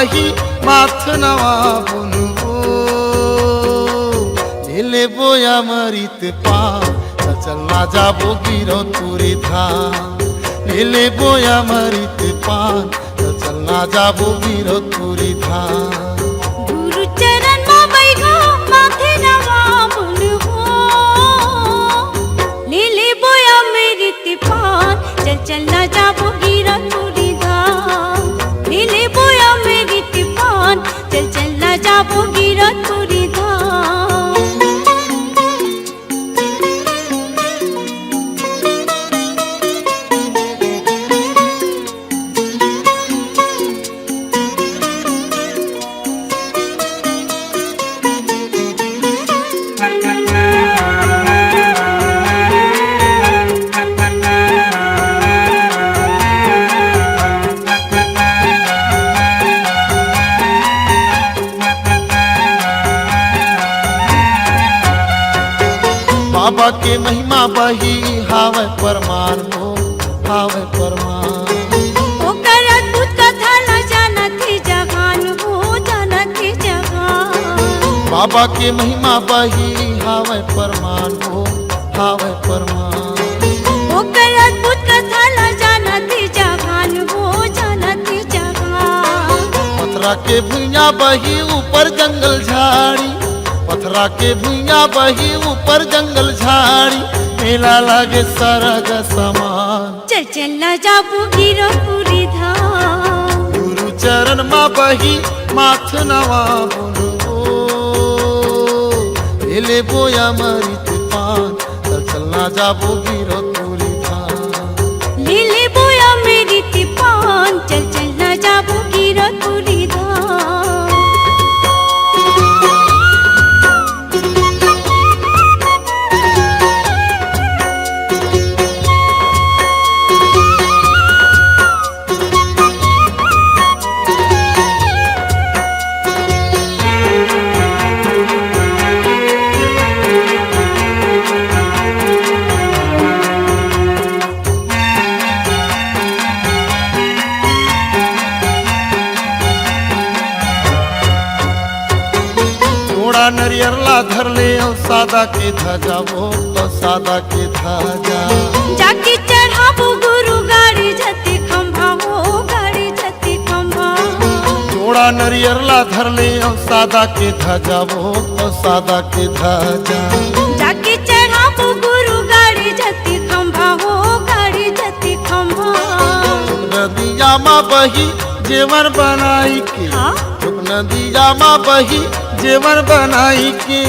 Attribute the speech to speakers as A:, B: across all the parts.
A: बही माथ नवा बुनबो नीले बोया मरित पा चल ना जाबो गिरो तुरी धाम नीले बोया मरित पान चल ना जाबो गिरो तुरी धाम
B: गुरु चरण मा बैठो माथे नवा बुनबो नीले बोया मरित पान चल ना जाबो गिरो तुरी धाम नीले बोया मरित पान चल ना जाबो गिरो तुरी धाम बाबा के महिमा बही हावे परमान हो हावे परमान ओकर अद्भुत कथा न जानती जहान हो जानती जहान
A: बाबा के महिमा बही हावे परमान हो हावे परमान
B: ओकर अद्भुत कथा न जानती जहान हो जानती जहान
A: पथरा के भुइया बही ऊपर जंगल झाड़ी पथरा के भुइया बही ऊपर जंगल झाड़ी मेला लागे सरग समान
B: चल ना जाबो गिरो पूरी धाम
A: गुरु चरण मा बही माथ नवा बुनबो नीले बोया मरित पान चल ना जाबो गिरो तुरी धाम
B: नीले बोया मेरी तिपान चल ना जाबो गिरो पूरी धाम
A: नरियर ला धर ले और सादा के ध्वजा वो तो सादा के ध्वजा
B: जाके चढ़ाबो गुरु गाड़ी जति खंभा हो गाड़ी जति खंभा
A: जोड़ा नरियर ला धर ले और सादा के ध्वजा वो तो सादा के ध्वजा
B: जाके चढ़ाबो गुरु गाड़ी जति खंभा हो गाड़ी जति खंभा
A: नदिया माँ बही जेवर बनाई के
B: हाँ?
A: नदिया माँ बही जेवर बनाई के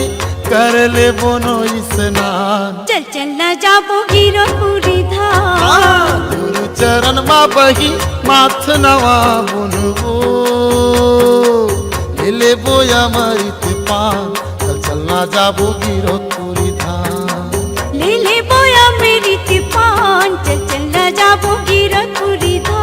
A: कर ले बोनो स्नान
B: चल ना जाबो गिरो पूरी धाम
A: गुरु चरण माँ बही माथ नवा बुनबो नीले बोया मरित पान चल ना जाबो गिरो तुरी धाम
B: नीले बोया मेरी तिपान चल ना जाबो गिरो पूरी धाम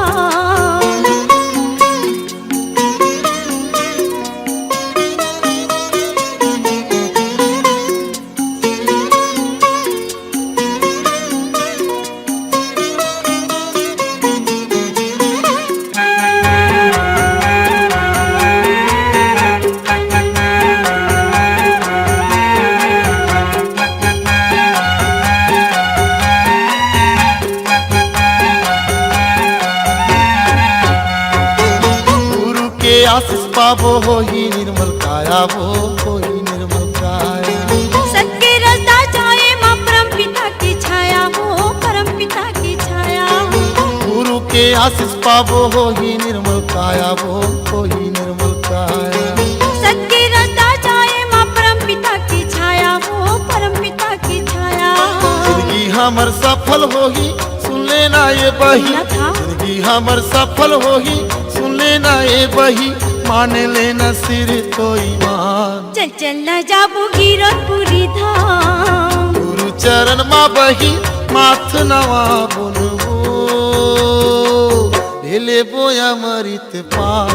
A: आशीष पाबो हो ही निर्मल काया वो हो ही निर्मल काया
B: सत्य रसदा जाए माँ परम पिता की छाया हो परम पिता की छाया
A: गुरु के आशीष पाबो हो ही निर्मल काया वो हो ही निर्मल काया
B: सत्य रसदा जाए माँ परम पिता की छाया हो परम पिता की छाया
A: जिंदगी हमर सफल होही सुन लेना ये बही जिंदगी हमर सफल होही सुन लेना ये बही मान लेना सिर तो ईमान
B: चल ना जाबो गिरो पूरी धाम
A: गुरु चरण माँ बही माथ नवा बुनबो नीले बोया मरित पान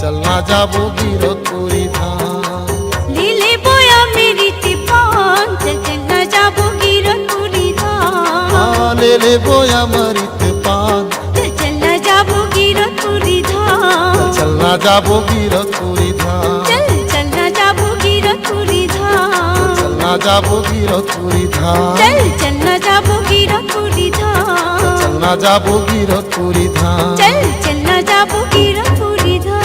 A: चल ना जाबो गिरो तुरी धाम
B: नीले बोया मेरी तिपान चल ना जाबो गिरो पूरी धाम
A: नीले बोया मरित पान
B: चल ना जाबो गिरो पूरी धाम
A: চলনা যাবো গিরতুরি ধাম
B: চল চল না যাবো গিরতুরি ধাম
A: চলনা যাবো গিরতুরি ধাম
B: চল চল না যাবো গিরতুরি ধাম
A: চলনা যাবো গিরতুরি ধাম
B: চল চল না যাবো গিরতুরি ধাম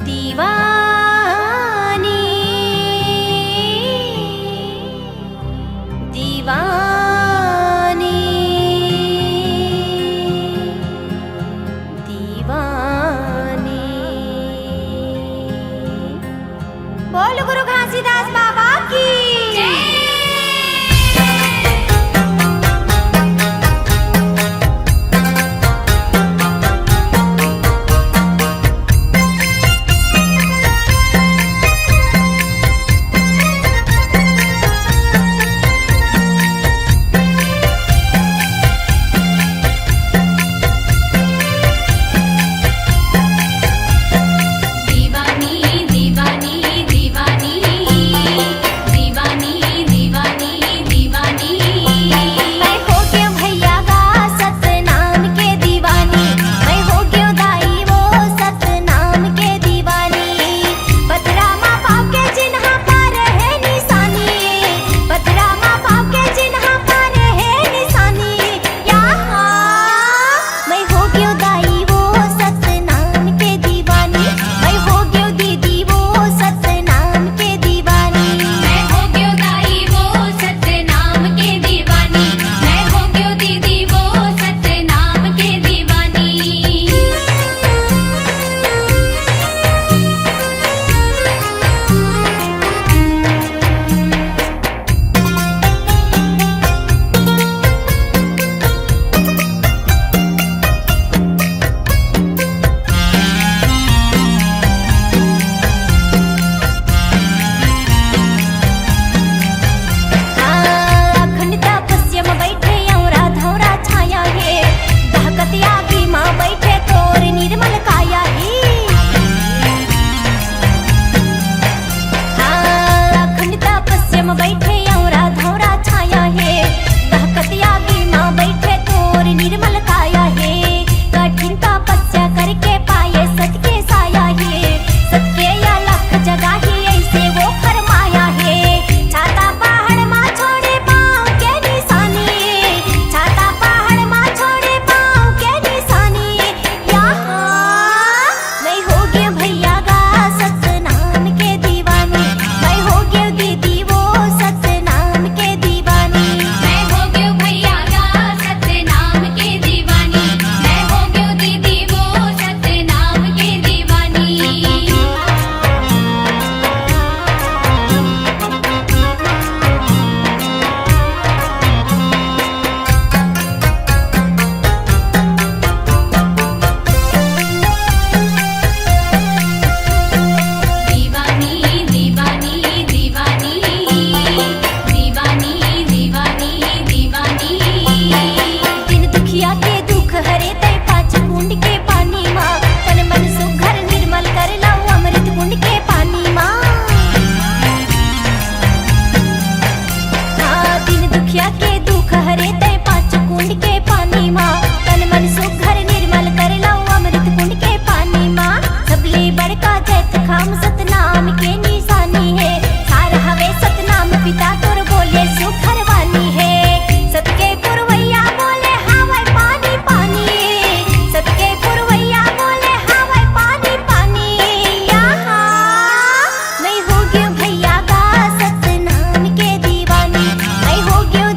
B: दीवानी दीवानी दीवानी बोल गुरु घासीदास बाबा की दीवानी दीवानी दीवानी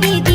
B: दीदी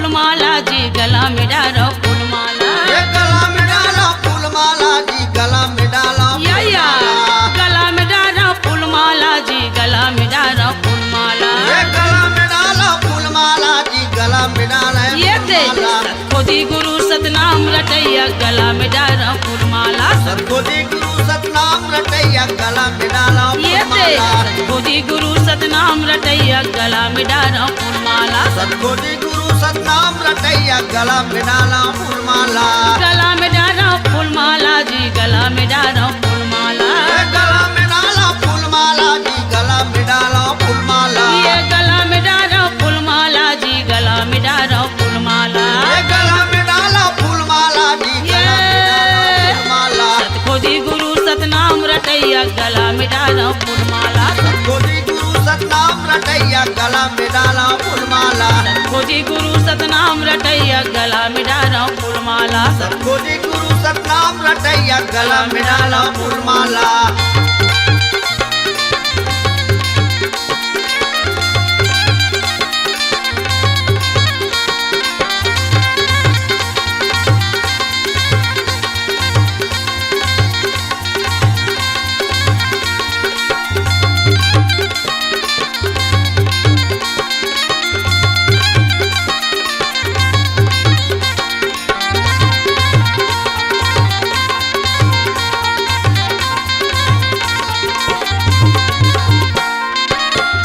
B: फूलमाला जी गला में डालो फूलमाला
C: ये गला में डाला फूलमाला जी गला में डाला
B: या गला में डालो फूलमाला जी गला में डालो फूलमाला
C: ये गला में डाला फूलमाला जी गला में डाला
B: ये दे खोजी गुरु सतनाम रटैया गला में डालो फूलमाला
C: सतखोजी गुरु सतनाम रटैया गला में डाला
B: ये दे
C: फूलमाला
B: खोजी गुरु सतनाम रटैया गला में डालो फूलमाला
C: सतखोजी गुरु सतनाम रटैया गला में डाला फूलमाला
B: गला में डालो फूलमाला जी गला में डालो फूलमाला
C: ये गला में डाला फूलमाला जी गला में डाला फूलमाला
B: ये गला में डालो फूलमाला जी गला में डालो फूलमाला
C: ये गला में डाला फूलमाला जी गला में डाला फूलमाला
B: खोजी गुरु सतनाम रटैया गला में डालो फूलमाला
C: सतखोजी गुरु सतनाम रटैया गला में डाला फूलमाला
B: खोजी गुरु सतनाम रटैया गला में डालो फूलमाला
C: सतखोजी गुरु सतनाम रटैया गला में डाला फूलमाला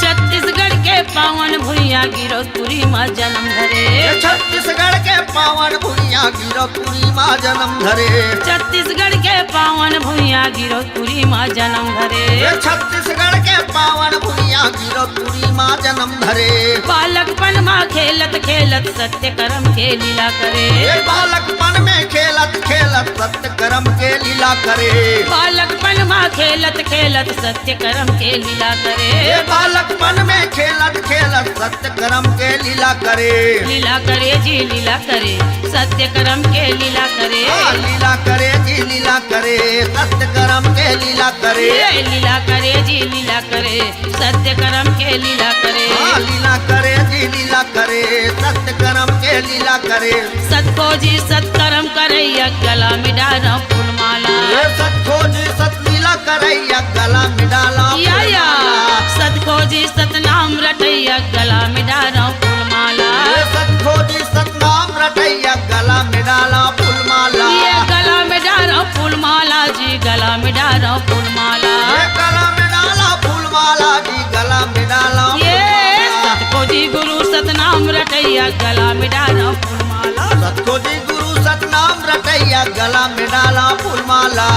B: छत्तीसगढ़ के पावन भुइया गिरौतपुरी माँ जन्म धरे
C: ये छत्तीसगढ़ के पावन भुइया गिरपुरी माँ जन्म धरे
B: छत्तीसगढ़ के पावन भुइया गिरौतपुरी माँ जन्म धरे
C: ये छत्तीसगढ़ के पावन भुइया गिरपुरी माँ जन्म धरे
B: बालकपन माँ खेलत खेलत सत्य कर्म के लीला करे
C: ये बालकपन में खेलत खेलत सत्य कर्म के लीला करे
B: बालकपन माँ खेलत खेलत सत्य कर्म के लीला करे
C: ये बालकपन में खेलत खेलत सत्य कर्म के लीला करे
B: लीला करे जी लीला करे सत्य कर्म के लीला करे
C: लीला करे जी लीला करे सत्य कर्म के लीला करे
B: ये लीला करे जी लीला करे सत्य कर्म के लीला करे
C: लीला करे जी लीला करे सत्य कर्म के लीला करे
B: सतको जी सत्कर्म करैया गला में डालो फूलमाला
C: ये सतखोजी सतलीला करैया गला में डाला
B: या सतको जी सतनाम रटैया गला में डालो फूलमाला
C: ये सतखोजी सतनाम रटैया गला में डाला फूलमाला
B: ये गला में डालो फूलमाला जी गला में डालो फूलमाला
C: ये गला में डाला फूलमाला जी गला में डाला
B: ये
C: फूलमाला
B: सतको जी गुरु सतनाम रटैया गला में डालो फूलमाला
C: सतखोजी गुरु सतनाम रटैया गला में डाला फूलमाला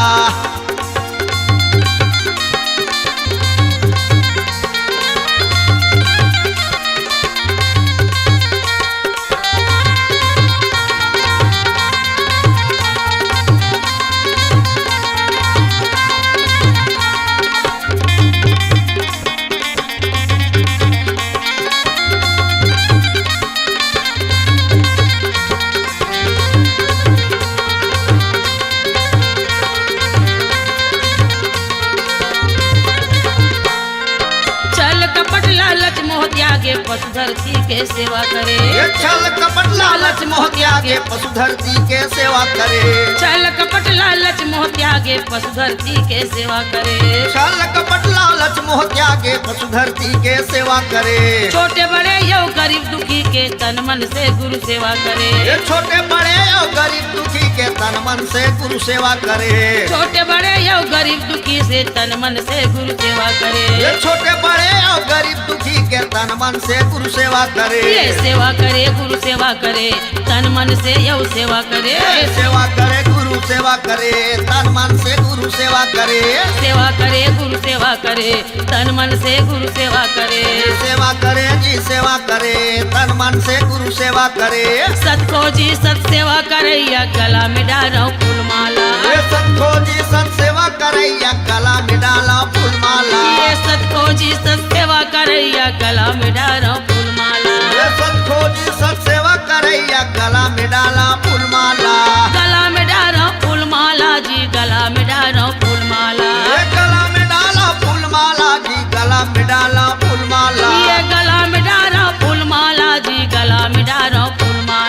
B: चल कपट लालच मोह त्यागे पशु धरती के सेवा करे
C: ये छल कपट लालच मोह त्यागे पशु धरती के सेवा करे
B: चल कपट लालच मोह त्यागे पशु धरती के सेवा करे
C: छल कपट लालच मोह त्यागे पशु धरती के सेवा करे
B: छोटे बड़े यो गरीब दुखी के तन मन से गुरु सेवा करे
C: ये छोटे बड़े और गरीब दुखी के तन मन से गुरु सेवा करे
B: छोटे बड़े यो गरीब दुखी से तन मन से गुरु सेवा करे
C: ये छोटे बड़े और गरीब दुखी के तन मन से गुरु सेवा करे
B: ये सेवा करे गुरु सेवा करे तन मन से यो सेवा करे
C: ये सेवा करे गुरु सेवा करे तन मन से गुरु सेवा करे
B: सेवा करे गुरु सेवा करे तन मन से गुरु सेवा करे
C: सेवा करे जी सेवा करे तन मन से गुरु सेवा करे
B: सतको जी सत सेवा करैया गला में डालो फूलमाला
C: ये सतखो जी सत सेवा करैया गला में डाला फूलमाला
B: ये सतको जी सत सेवा करैया गला में डालो फूलमाला
C: ये सतखो जी सत सेवा करैया गला में डाला फूलमाला
B: गला में डालो फूलमाला जी गला में डालो फूलमाला
C: ये गला में डाला फूलमाला जी गला में डाला फूलमाला
B: ये गला में डालो फूलमाला जी गला में डालो फूलमाला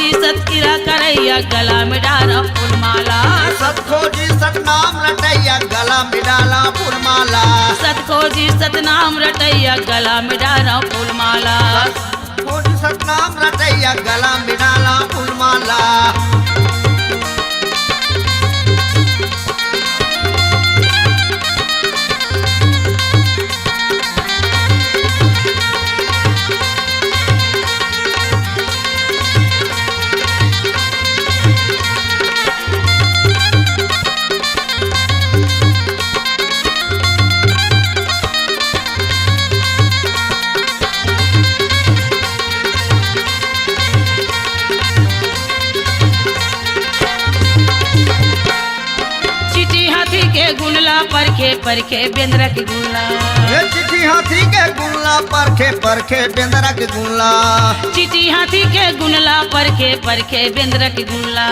D: जी सतकिरा करैया गला में डारा फूलमाला
C: सतखोजी सतनाम रटैया गला में डाला फूलमाला
D: सतखोजी सतनाम रटैया गला में डारा फूलमाला
C: सतखोजी सतनाम रटैया गला में डाला फूलमाला
D: चिट्ठी हाथी के गुनला परखे परखे बेंद्रा के गुनला
C: ये चिट्ठी हाथी के गुनला परखे परखे बेंदरा के गुनला
D: चिट्ठी हाथी के गुनला परखे परखे बेंद्रा के गुनला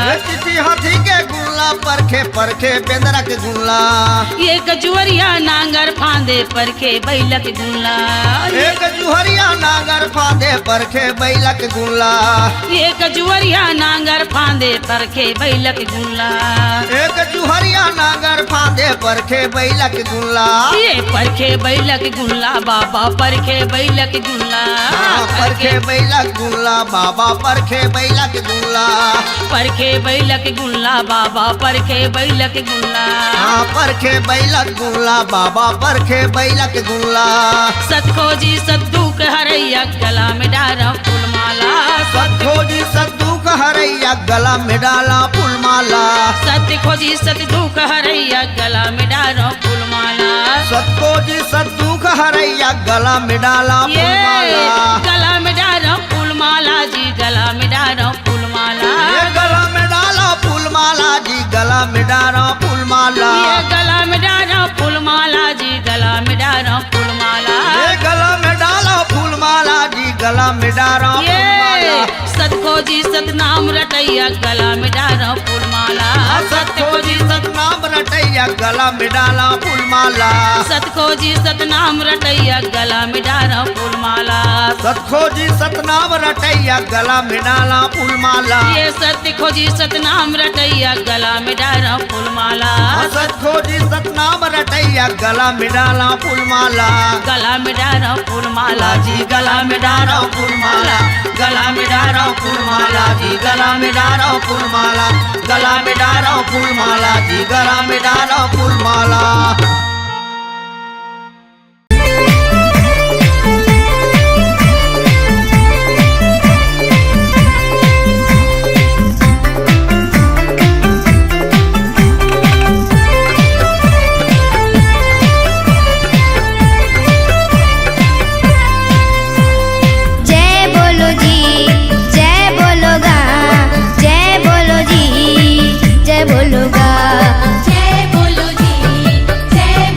C: ये चिट्ठी हाथी के गुनला परखे परखे बेंदरा के गुनला
D: ये कजुअरिया नांगर फांदे परखे बैला के गुनला
C: एक जुहरिया नागर फांदे परखे बैला के गुनला
D: ये कजुअरिया नांगर फांदे परखे बैला के गुनला
C: एक जुहरिया नागर फांदे परखे बैला के गुनला
D: ये परखे बैला के गुनला बाबा परखे बैला के गुनला
C: परखे बैला के गुनला बाबा परखे बैला के गुनला
D: परखे बैला के गुनला बाबा परखे बैला के गुनला
C: परखे बैला के गुनला बाबा परखे बैला के गुनला
D: सतखोजी सद्दूक हरैया गला में डारा फूलमाला
C: सतखोजी सद्दूक हरैया गला में डाला फूलमाला
D: सतखोजी सद्दूक हरैया गला में डारा फूलमाला
C: सतखोजी सद्दूक हरैया गला में डाला
D: ये
C: फूलमाला
D: गला में डारा फूलमाला जी गला में डारा फूलमाला
C: ये गला में डाला फूलमाला जी गला में डाला फूलमाला
D: ये गला में डारा फूलमाला जी गला में डारा फूलमाला
C: ये गला में डाला फूलमाला जी गला में डाला
D: ये
C: फूलमाला
D: सतखोजी सतनाम रटैया गला में डारा फूलमाला
C: सतखोजी सतनाम रटैया गला में डाला फूलमाला
D: सतखोजी सतनाम रटैया गला में डारा फूलमाला
C: सतखोजी सतनाम रटैया गला में डाला फूलमाला
D: ये सतखोजी सतनाम रटैया गला में डारा फूलमाला
C: सतखोजी सतनाम रटैया गला में डाला फूलमाला
D: गला में डारा फूलमाला जी गला में डारा फूलमाला
C: गला में डाला फूलमाला जी गला में डाला फूलमाला गला में डाला फूलमाला जी गला में डाला फूलमाला
B: जय बोलो गा जय बोलो जी जय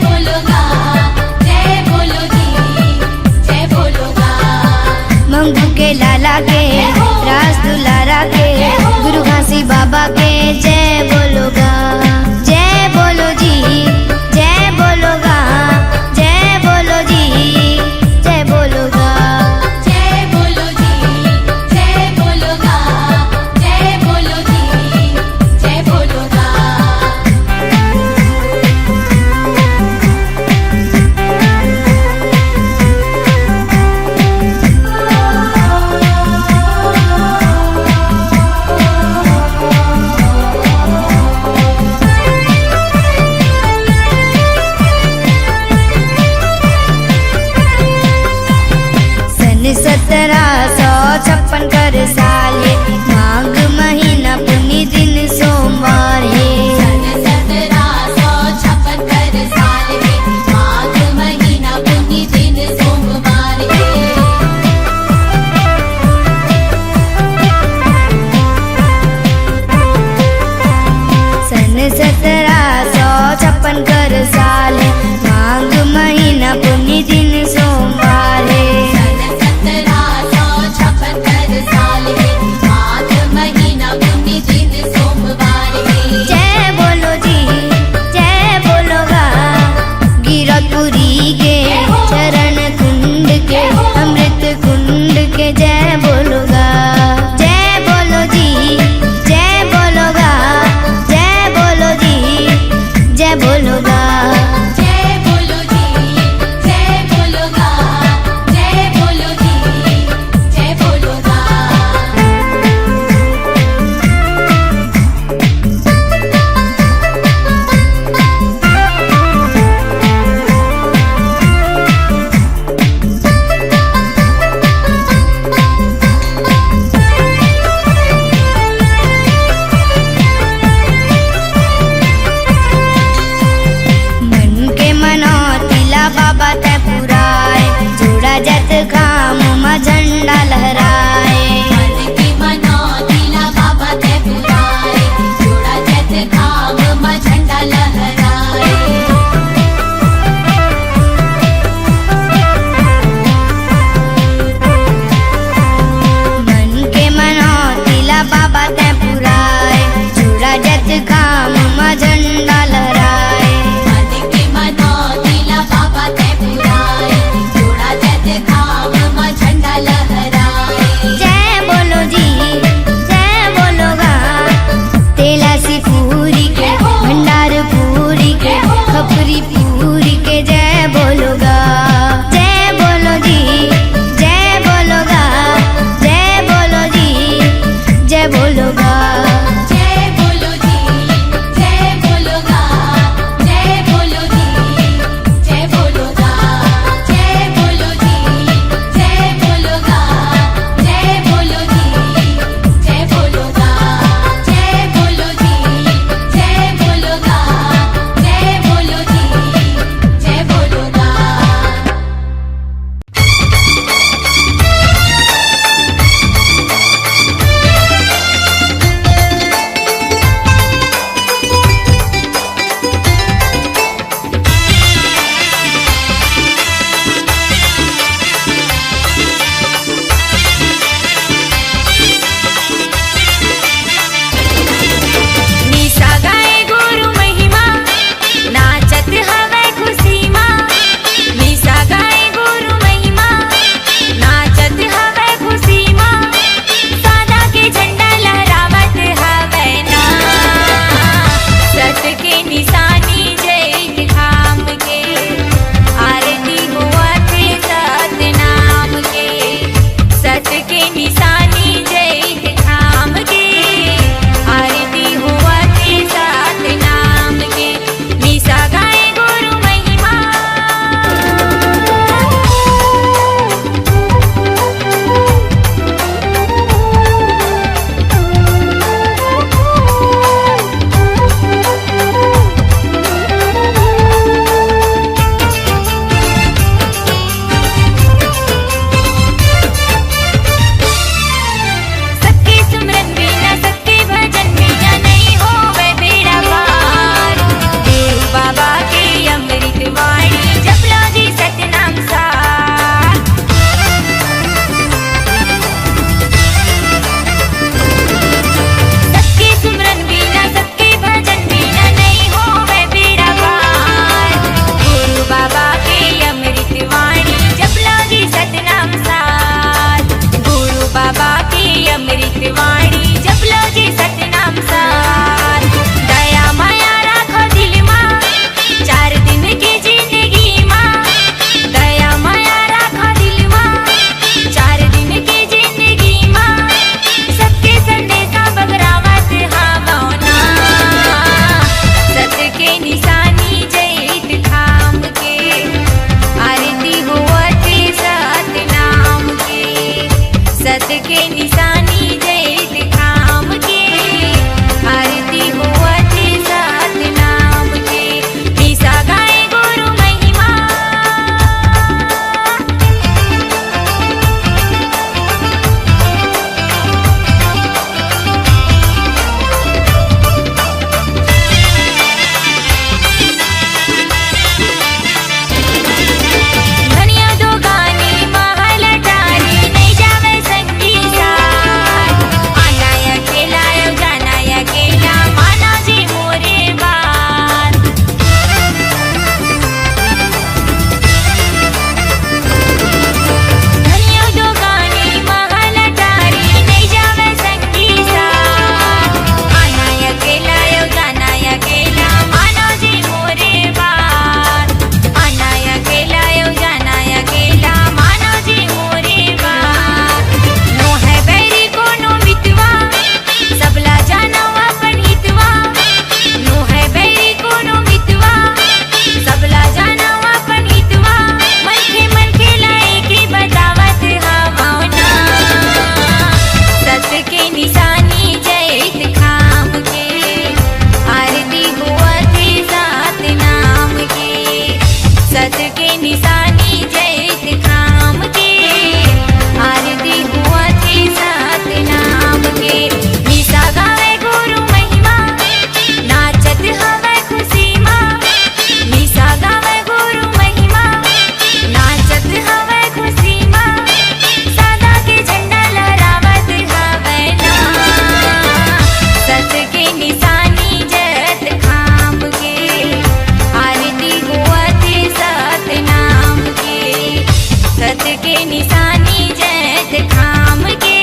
B: के निशानी जैत खाम के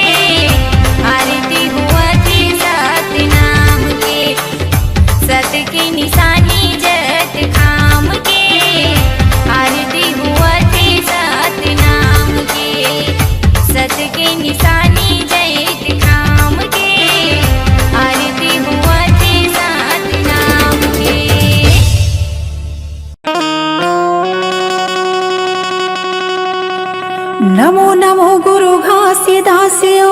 B: आरती हुआ थी सतनाम के सत की निशानी जैत खाम के आरती हुआ थी सतनाम के सत की निशानी जैत खाम के आरती हुआ थी सतनाम के।
E: नमो नमो गुरु घासी दास्यो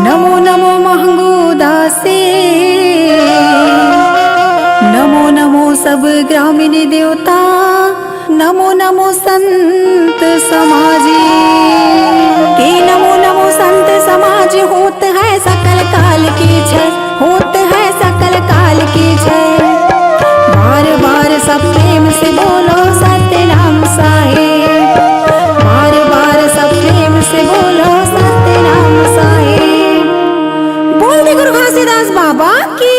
E: नमो नमो महंगू दासे नमो नमो सब ग्रामीण देवता नमो नमो संत समाजी के नमो नमो संत समाज होत है सकल काल की जय होत है सकल काल की जय बार बार सब प्रेम से बोलो सत्य नाम साहेब बार बार सब प्रेम से बोलो सत्य नाम साहेब बोल दे गुरु घासीदास बाबा की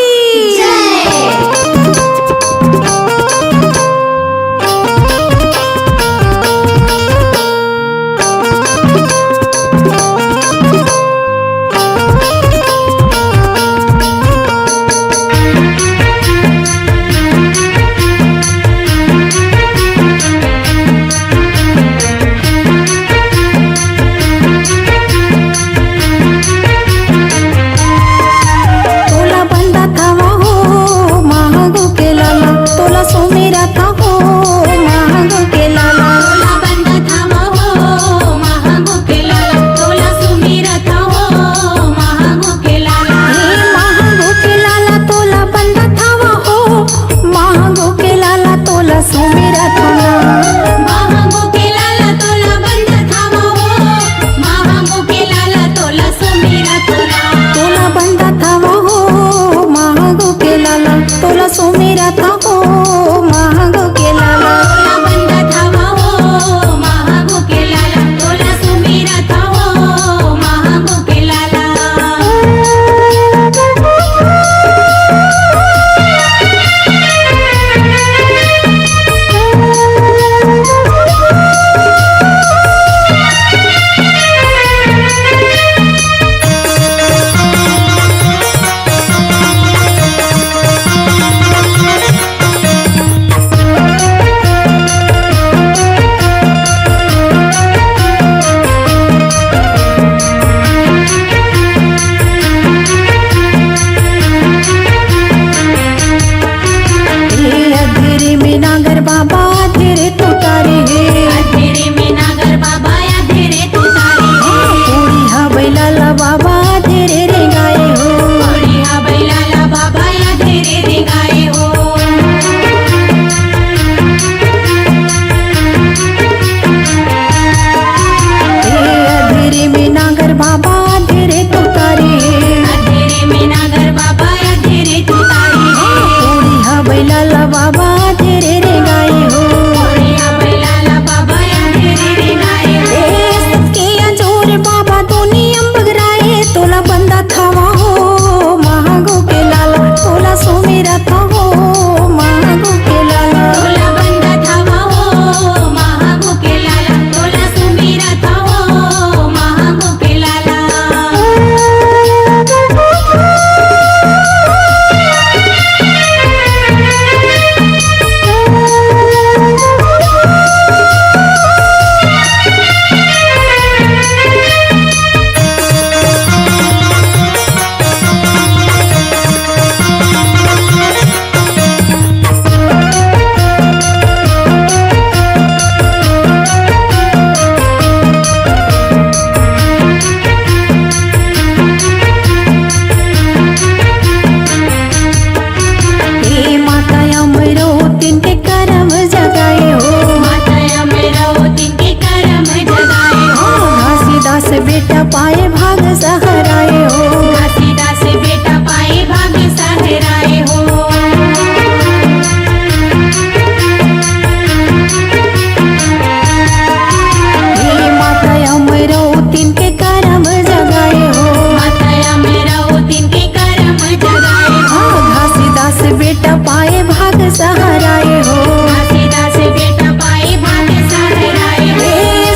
E: सहाराए हो घासीदास बेटा पाए भाग सहाराए हो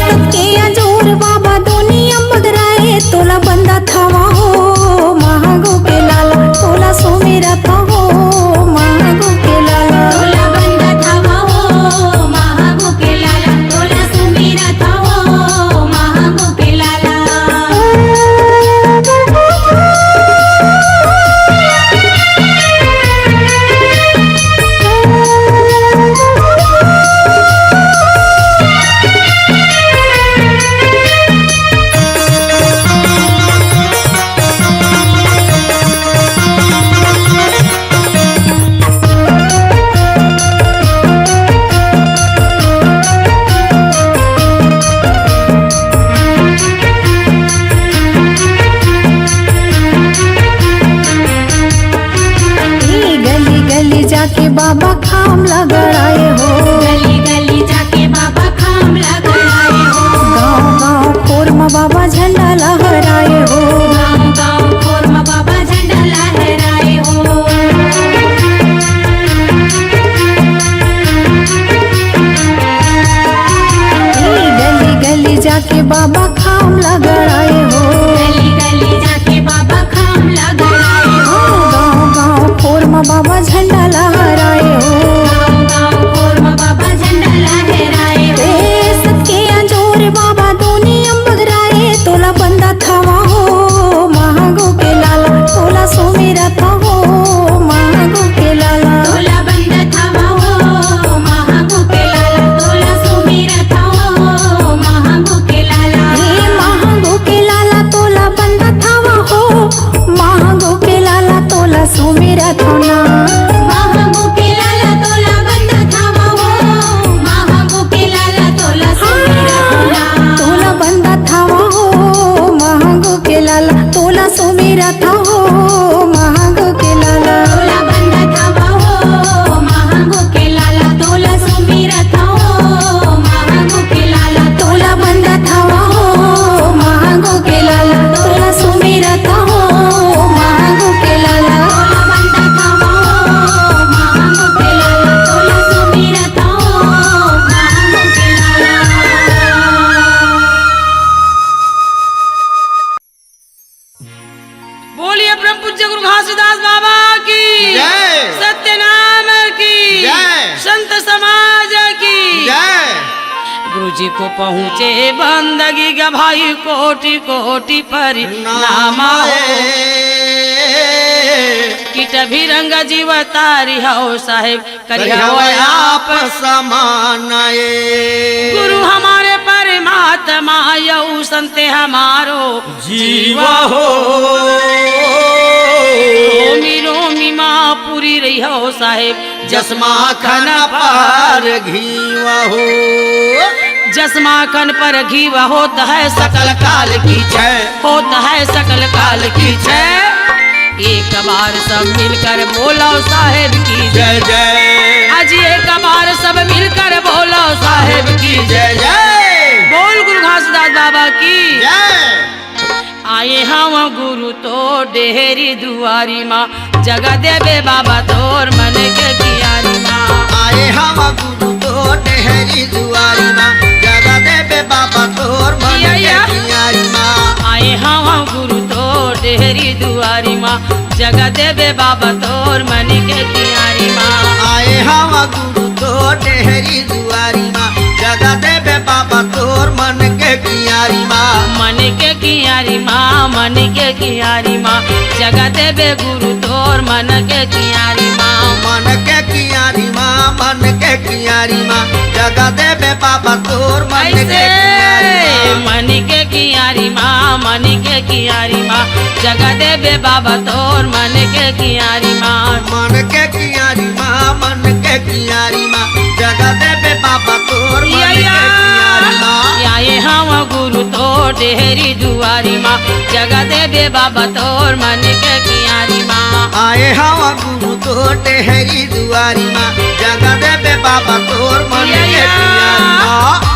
E: सबके जाके बाबा खाम लगड़ाए हो,
B: गली गली जाके बाबा खाम लगड़ाए हो,
E: गाँव गाँव खोर में बाबा झंडा लहराए हो,
B: गाँव गाँव खोर में बाबा झंडा लहराए हो,
E: सबके अंजोर बाबा दुनिया बगराए, तोला बंदा थावा हो महागो के लाला, तोला सुमेरा था हो महागो के लाला,
B: तोला बंद थावा हो महागो के लाला, तोला सुमेरा था हो महागो के लाला,
E: हे महागो के लाला तोला बंदा थावा हो महागो के लाला, तोला सुमेरा था ना,
B: महागो के लाला तोला बंद थावा हो महागो के लाला, तोला सुमेरा था ना,
E: तोला बंदा थावा हो महागो के लाला, तोला सुमेरा था हो महागो के लाला,
B: तोला बंद थावा हो महागो के लाला, तोला सुमेरा था हो महागो के लाला,
E: तोला बंदा थावा हो महागो के लाला, तोला सुमेरा था हो महागो के लाला,
B: तोला बंद थावा हो महागो के लाला, तोला सुमेरा था हो महागो के लाला।
D: बोलिए परम पूज्य गुरु घासीदास बाबा की
C: जय।
D: सत्यनाम की
C: जय।
D: संत समाज की
C: जय।
D: गुरु जी को पहुँचे बंदगी का भाई कोटि कोटि परिणामा किट भी रंग जीव तारी हो साहेब करिया
C: आप समानाए
D: गुरु हमारे परमात्मा यऊ संते हमारो
C: जीवा हो
D: रोमी रोमी माँ पूरी रही हो साहेब
C: जसमा खन पार घीवा हो
D: जसमा खन पर घी होता है
C: सकल काल की जय
D: होता है सकल काल की जय एक बार सब मिलकर बोलो साहेब की जय
C: जय जय
D: आज एक बार सब मिलकर बोलो साहेब की
C: जय जय
D: बोल गुरु घासीदास बाबा की
C: जय
D: आए हम गुरु तो डेहरी दुआरी माँ जगह देवे बाबा तोर मन के कियारी माँ
C: आए हम गुरु तो डेहरी दुआरी माँ जगह देवे बाबा तोर मन के कियारी माँ
D: आए हम गुरु तो डेहरी दुआरी माँ जगह देवे बाबा तोर मन के कियारी माँ
C: आए हम गुरु तो डेहरी दुआरी माँ जगह देवे बाबा तोर मन के कियारी माँ
D: मन के कियारी माँ मन के कियारी माँ जगह देवे गुरु तोर मन के कियारी माँ
C: मन के कियारी माँ मन के कियारी माँ जगह देवे बाबा तोर मन के कियारी माँ
D: मन के कियारी माँ मन के कियारी माँ जगह देवे बाबा तोर मन के कियारी माँ
C: मन के कियारी माँ मन के कियारी माँ जगह देवे बाबा तोर मन के कियारी माँ
D: आए हम गुरु तो डेहरी दुआरी माँ जगह देवे बाबा तोर मन के कियारी माँ
C: आए हम गुरु तो डेहरी दुआरी माँ जगह देवे बाबा तोर मन के कियारी माँ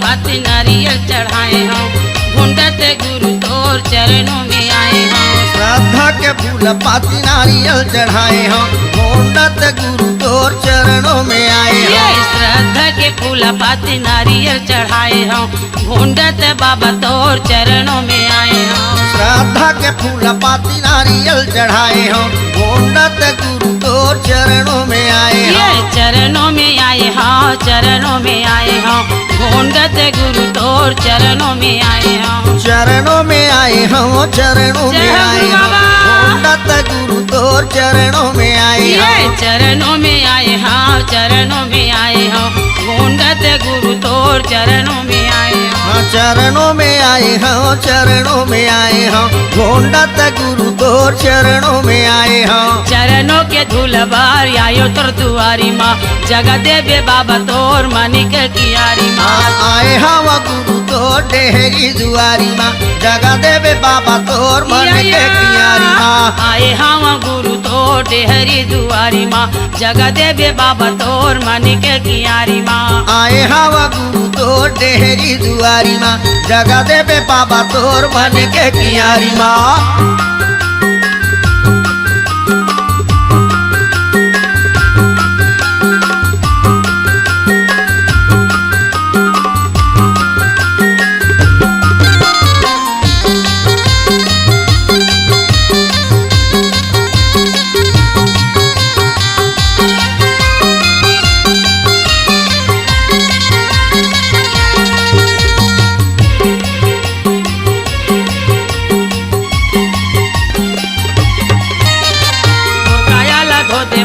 D: पाती नारियल चढ़ाए हम घुंडत गुरु तोर चरणों में आए हम
C: श्रद्धा के फूल पाती नारियल चढ़ाए हम घोंडत गुरु तोर चरणों में आए
D: ये
C: हम
D: श्रद्धा के फूल पाती नारियल चढ़ाए हम घुंडत बाबा तोर चरणों में आए हम
C: श्रद्धा के फूल पाती नारियल चढ़ाए हम घोंडत गुरु तोर चरणों में आए
D: ये
C: हम
D: चरणों में आए हाँ चरणों में आए हम घोंडत गुरु तोर चरणों में आए हम
C: चरणों में आए हम चरणों में
D: जय हो
C: आए
D: गुरु
C: हम
D: बाबा।
C: घोंडत गुरु तोर चरणों में आए
D: ये
C: हम
D: चरणों में आए हाँ चरणों में आए हम घोंडत गुरु तोर चरणों में आए हम
C: हाँ, चरणों में आए हाँ, चरणों में आए हाँ, ढूंढा त गुरु तोर चरणों में आए हाँ।
D: चरणों के धूल बार आयो तोर दुआरी माँ, जगह देवे बाबा तोर मानिक कियारी माँ।
C: आए हवा गुरु तोर डेहरी दुआरी माँ, जगह देवे बाबा तोर मन के कियारी माँ।
D: आए हवा गुरु तोर डेहरी दुआरी माँ, जगह देवे बाबा तोर मानिक कियारी माँ।
C: आए हवा गुरु तोर डेहरी दुआरी माँ, जगह देवे बाबा तोर मन के कियारी माँ।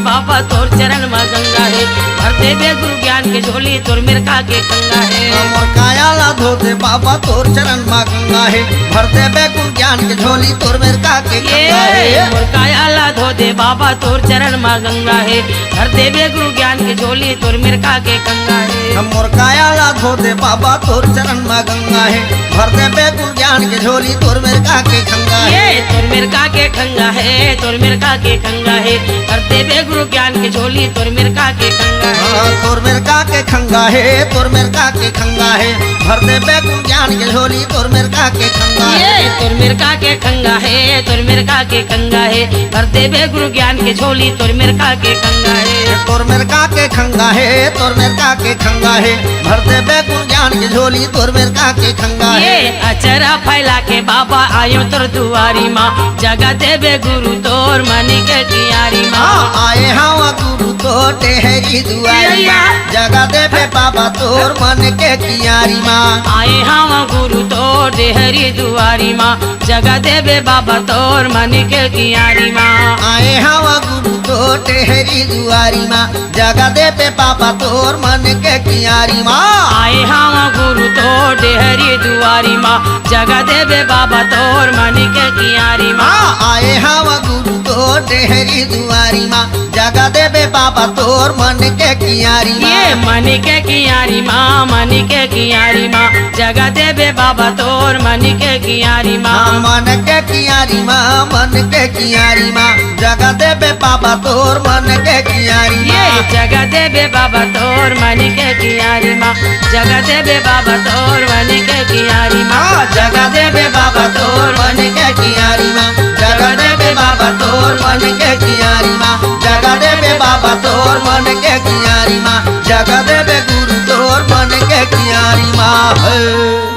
D: बाबा तोर चरण में गंगा है, भर देवे गुरु ज्ञान के झोली तोर मिर्का के कंगा है।
C: मोर काया ला धोते बाबा तोर चरण में गंगा है, भर देवे गुरु ज्ञान के झोली तोर मिर्का के कंगा है।
D: मोर काया ला धोते बाबा तोर चरण में गंगा है, भर देवे गुरु ज्ञान के झोली तोर मिर्का के कंगा है।
C: मोर काया ला धोते बाबा तोर चरण में गंगा है, भर देवे गुरु ज्ञान के झोली तोर मिर्का के कंगा है।
D: तोर मिर्का के कंगा है, तोर मिर्का के कंगा है, भर देवे गुरु ज्ञान के झोली तोर मिर्का के कंगा है।
C: तोर मिर्का के खंगा है, तोर मिर्का के खंगा है, भर देवे गुरु ज्ञान के झोली तोर मिर्का के खंगा है।
D: तोर मिर्का के खंगा है, तोर मिर्का के कंगा है, भर देवे गुरु ज्ञान के झोली तोर मिर्का के कंगा है।
C: तोर मिर्का के खंगा है, तोर मिर्का के खंगा है, भर देवे गुरु ज्ञान के झोली तोर मिर्का के खंगा है।
D: अचरा फैला के बाबा आयो तोर दुआरी माँ, जगह देवे गुरु तोर मनी के कियारी माँ।
C: आए हवा गुरु तोर डेहरी दुआरी माँ, जगह देवे बाबा तोर मन के कियारी माँ।
D: आए हवा गुरु तोर डेहरी दुआरी माँ, जगह देवे बाबा तोर मनी के कियारी माँ।
C: आए हवा गुरु तोर डेहरी दुआरी माँ, जगह देवे बाबा तोर मन के कियारी माँ।
D: आए हवा गुरु तोर डेहरी दुआरी माँ, जगह देवे बाबा तोर मनी के कियारी माँ।
C: आए हवा गुरु तोर डेहरी दुआरी माँ, जगह देवे बाबा तोर मन के कियारी माँ।
D: मनी के कियारी माँ, मनी के कियारी माँ, जगह देवे बाबा तोर मनी के कियारी माँ।
C: मन के कियारी माँ, मन के कियारी माँ, जगह देवे बाबा तोर मन के कियारी माँ।
D: जगह देवे बाबा तोर मनी के कियारी माँ, जगह देवे बाबा तोर मनी के कियारी माँ।
C: जगह देवे बाबा तोर मन के कियारी माँ, जगह देवे बाबा तोर मन के कियारी माँ, जगह देवे बाबा तोर मन के कियारी माँ, जगह देवे गुरु तोर मन के कियारी माँ।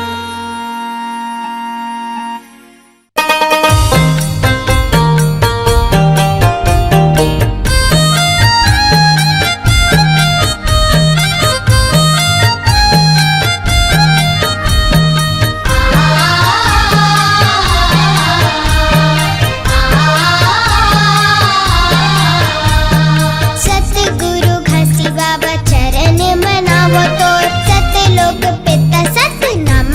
F: बाबा चरण मनावो तोर, सत लोक पिता सत नाम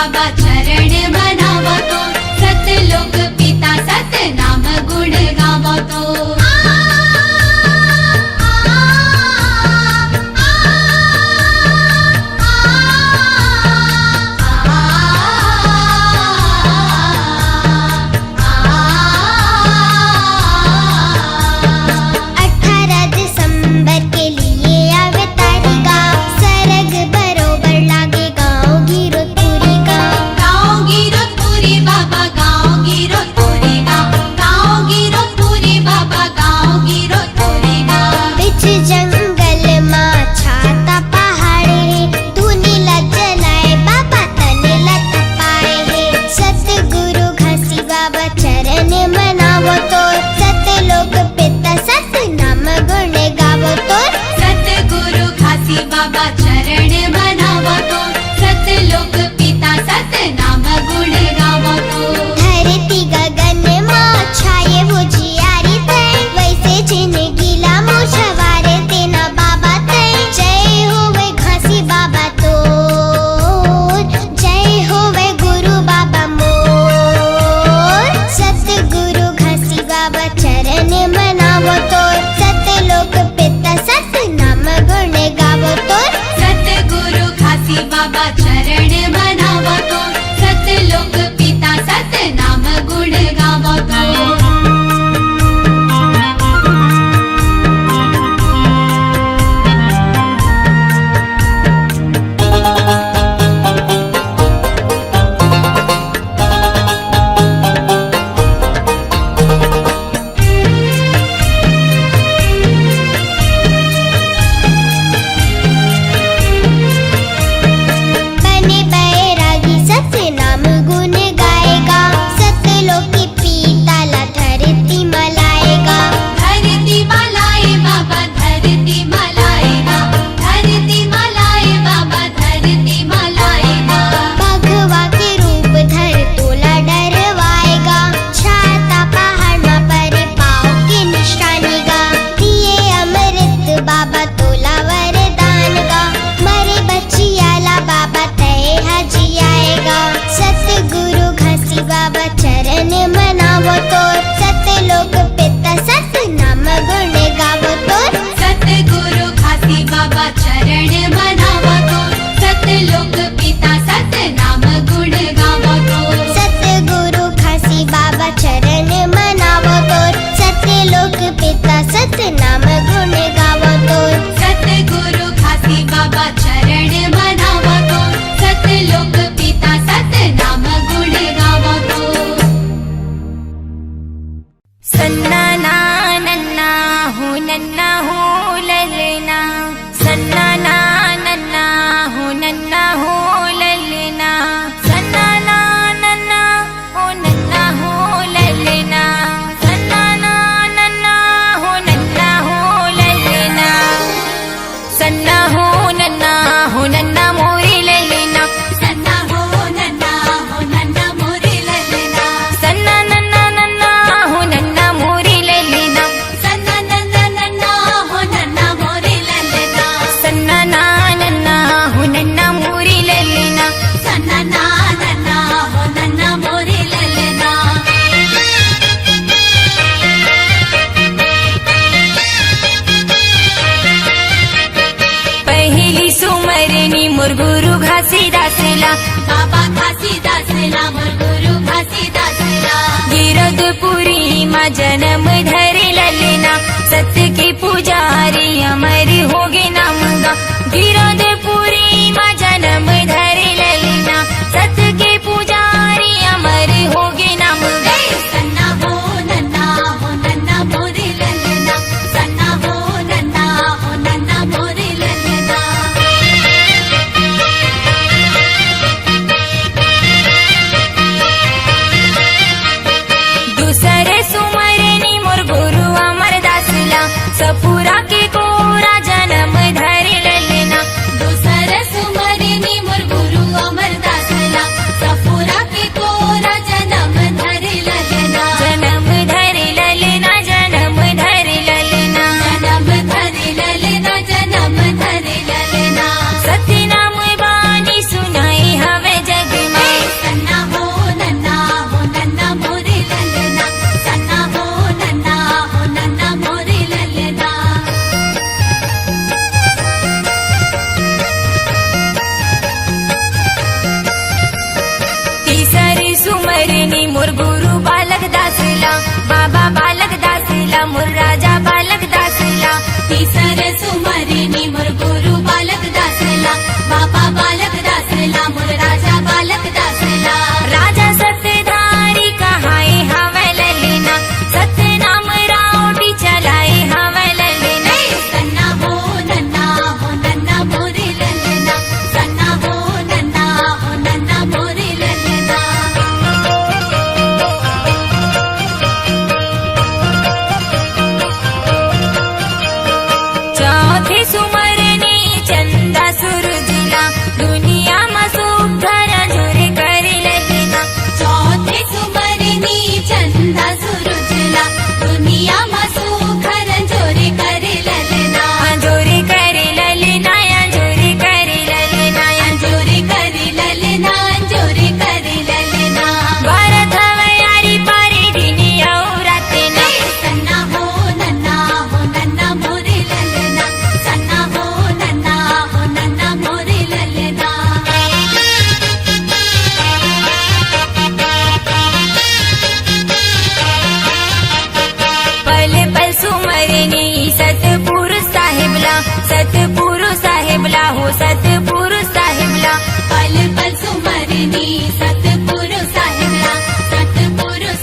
B: बाबा चरण मनावतो सतलोक पिता सतनाम गुण गावतो बाबा चरण मनावतो सतलोक पिता सतनाम गुण गावतो धरती गगन मां छाये उजियारी तै वैसे जिंदगीला मोछवारे तेना बाबा तै जय होवे घासी बाबा तोर जय होवे गुरु बाबा मोर सतगुरु घासी बाबा चरण मनावतो सतलोक पिता सतनाम गुण गावतो सतगुरु घासी बाबा चरण मनावतो सतलोक पिता सतनाम गुण गावतो बाबा चरण मनावतो सतलोक पिता सतनाम गुण गावतो सतगुरु घासी बाबा चरण मनावतो सतलोक पिता सतनाम गुण गावतो सतगुरु घासी बाबा चरण मनावतो सतलोक पिता सतनाम गुण गावतो सतगुरु घासी बाबा चरण मनावतो सतलोक पिता सतनाम गुण गावतो
F: सन्ना ना नन्ना हो ललना सन्ना ना नन्ना हो ललना सन्ना ना नन्ना हो ललना सन्ना ना नन्ना हो ललना सन्ना हो नन्ना मोरे ललना
B: सन्ना हो नन्ना मोरे ललना
F: सन्ना नन्ना हो नन्ना मोरे ललना
B: सन्ना नन्ना हो नन्ना मोरे ललना
F: सन्ना ना नन्ना हो नन्ना मोरे ललना
B: सन्ना नन्ना हो नन्ना मोरे ललना
F: पहिली सुमरनी मोर गुरु घासीदासला
B: बाबा घासीदासला मोर गुरु घासीदासला
F: गिरधपुरी मा जन्म धरे ललना सत्य के पुजारी अमर होगे नामगा गिरधपुरी मा जन्म धरे ललना सत्य के पुजारी अमर होगे नामगा
B: सन्ना हो नन्ना मोरे ललना सन्ना हो नन्ना मोरे ललना
F: दूसरे सुमरनी मोर गुरु अमरदासला सपुरा के कोरा बाबा बालक दासला मोर राजा बालक दासला
B: तिसर सुमरिनी मोर गुरु बालक दासला बाबा बालक दासला मोर राजा बालक दासला
F: राजा सत्यधारी कहाए हवै ललिना सत्य नाम राउटी चलाए हवै ललिना
B: सन्ना हो नन्ना मोरे ललना सन्ना हो नन्ना मोरे ललना
F: चौथे सुमरनी चंदा सूरजला दुनिया में सुख धर झुरे करे ललिना
B: चौथे सुमरनी चंदा सुरुजला दुनिया में सुखर जोरे करे ललना
F: जोरे करे ललिना जोरे करे ललिना
B: जोरे करे ललना जोरे करे ललना
F: भारत हवयारी पारे दिनी औरते न
B: सन्ना हो नन्ना मोरे ललना सन्ना हो नन्ना मोरे ललना
F: पल पल सुमरनी सतपुरुष साहेबला सतपुरुष साहेबला हो सतपुरुष साहेबला
B: पल पल सुमरनी सतपुरु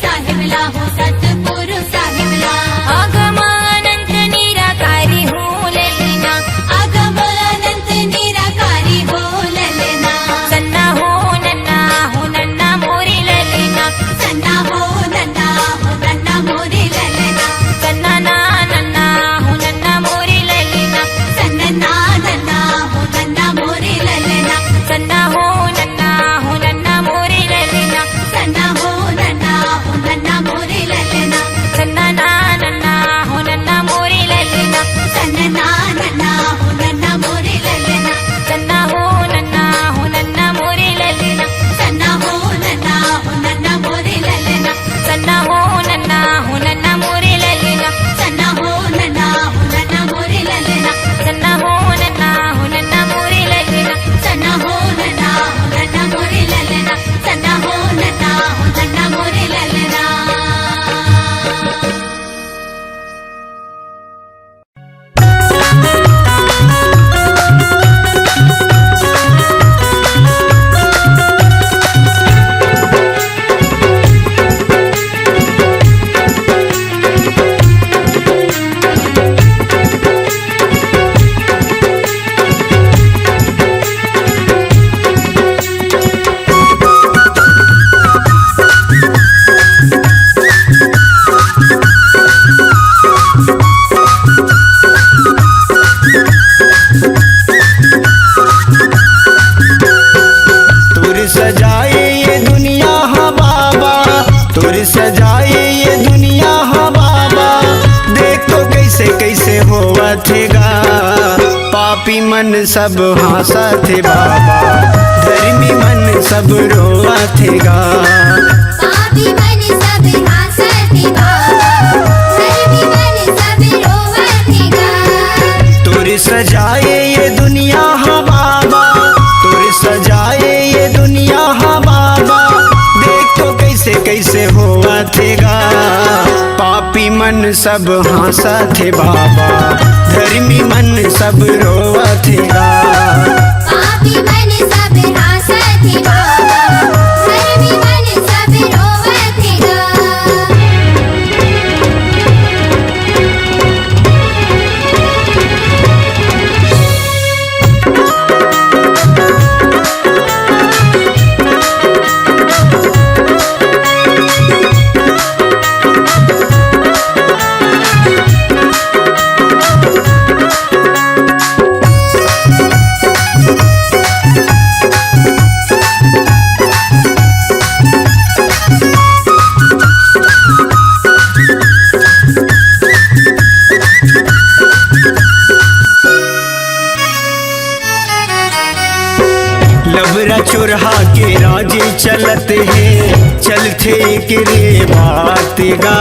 B: साहिबला हो सतपुरु साहिबला
F: अगम अनंत निराकारी हो ललिना
B: अगम अनंत निराकारी हो ललना
F: सन्ना हो नन्ना मोरे ललिना
B: सन्ना हो नन्ना मोरे ललना
F: सन्ना नन्ना हो नन्ना मोरे ललिना
B: सन्ना नन्ना मोरे ललना
F: सन्ना हो नन्ना मोरे ललिना
B: सन्ना हो नन्ना मोरे ललना
F: सन्ना नन्ना हो नन्ना मोरे ललिना
B: सन्ना नन्ना मोरे ललना
F: सन्ना हो नन्ना मोरे ललिना
B: सन्ना हो नन्ना मोरे ललना
F: सन्ना हो नन्ना मोरे ललिना
B: सन्ना हो नन्ना मोरे ललना
F: सन्ना हो नन्ना मोरे ललिना
B: सन्ना हो नन्ना मोरे ललना सन्ना हो नन्ना मोरे ललना
C: तुर सजाए ये दुनिया हा बाबा, तुर सजाए ये दुनिया हा बाबा, देख तो कैसे कैसे होवा थेगा, पापी मन सब हंसा थे बाबा, धर्मी मन सब रोवा थेगा।
F: पापी मन सब हंसते बाबा धर्मी मन सब रोवतेगा
C: तुर सजाए ये दुनिया हा बाबा, तुर सजाए ये दुनिया हा बाबा, देख तो कैसे कैसे होवा थेगा, पापी मन सब हंसा थे बाबा, धर्मी मन सब रोवा थेगा।
F: पापी मन सब हंसते बाबा धर्मी मन सब रोवतेगा
C: लबरा चुरहा के राजे चलत है, चलते के रे बात गा,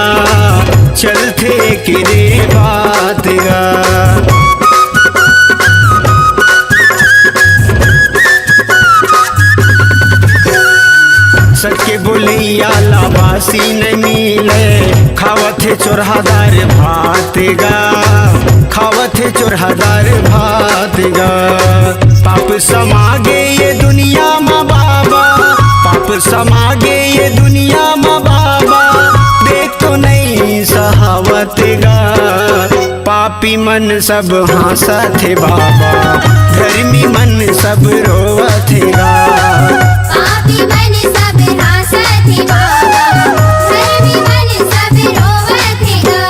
C: चलते के रे बात गा।
G: सके बोलैया लाबासी नहीं मिले, खावत है चोरहादार भात गा, खावत है चोरहादार भात गा। पाप समागे ये दुनिया माँ बाबा, पाप समागे ये दुनिया माँ बाबा, देख तो नहीं सहावत गा। पापी मन सब हंसत है बाबा, धर्मी मन सब रोवत गा।
F: पापी मन सब हंसत है बाबा, धर्मी मन सब रोवत गा।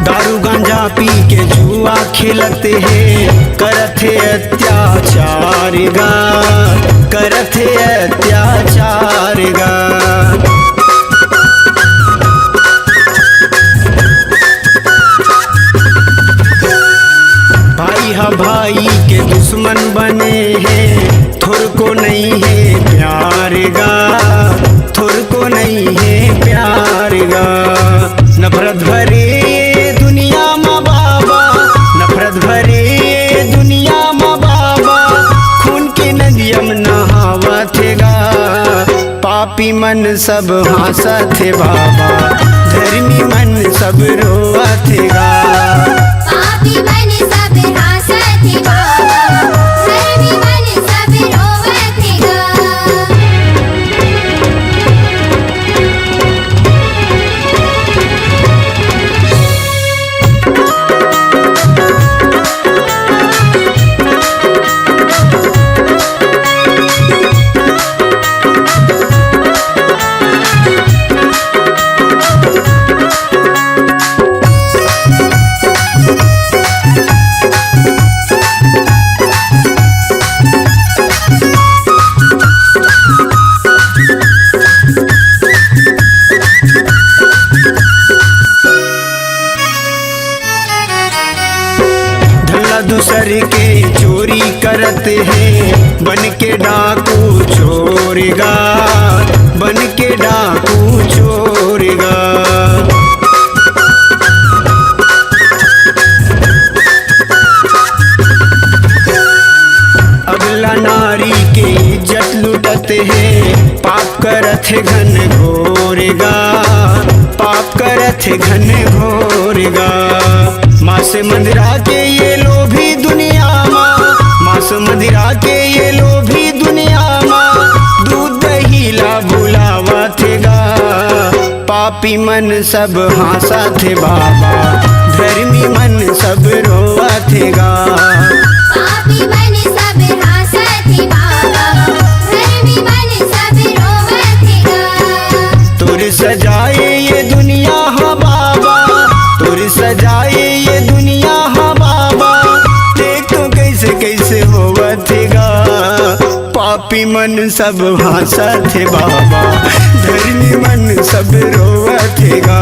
G: दारू गांजा पी के जुआ खेलते हैं, करत है अत्याचार गा, करत है अत्याचार गा। भाई हा भाई के दुश्मन बने हैं, थोर को नहीं है प्यार गा, थोर को नहीं है प्यार गा। नफरत भरे दुनिया माँ बाबा, नफरत भरे दुनिया माँ बाबा, खून के नदियम नहावत गा। पापी मन सब हंसत है बाबा, धर्मी मन सब रोवत गा।
F: पापी मन सब हंसत है बाबा, धर्मी मन सब रोवत गा।
G: धल्ला दूसर के चोरी करते हैं, बन के डाकू चोरेगा, बन के डाकू चोरेगा। अगला नारी के इज्जत लुटते हैं, पाप करत है घन घोरेगा, पाप करत है घन घोरेगा। मांस मदिरा के ये लोभी दुनिया माँ, मांस मदिरा के ये लोभी दुनिया माँ, दूध दही ला बुलावत गा। पापी मन सब हंसत है बाबा, धर्मी मन सब रोवत गा।
F: पापी मन सब हंसत है बाबा, धर्मी मन सब रोवत गा।
G: तुर सजाए ये दुनिया हा बाबा, तुर सजाए ये दुनिया हा बाबा, देख तो कैसे कैसे होवत गा। पापी मन सब हंसत है बाबा, धर्मी मन सब रोवत गा।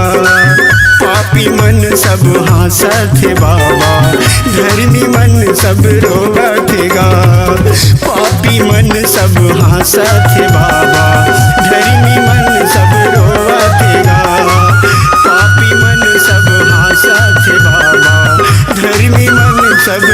G: पापी मन सब हंसत है बाबा, धर्मी मन सब रोवत गा। पापी मन सब हंसत है बाबा, धर्मी मन सब रोवत गा। पापी मन सब हंसत है बाबा, धर्मी मन सब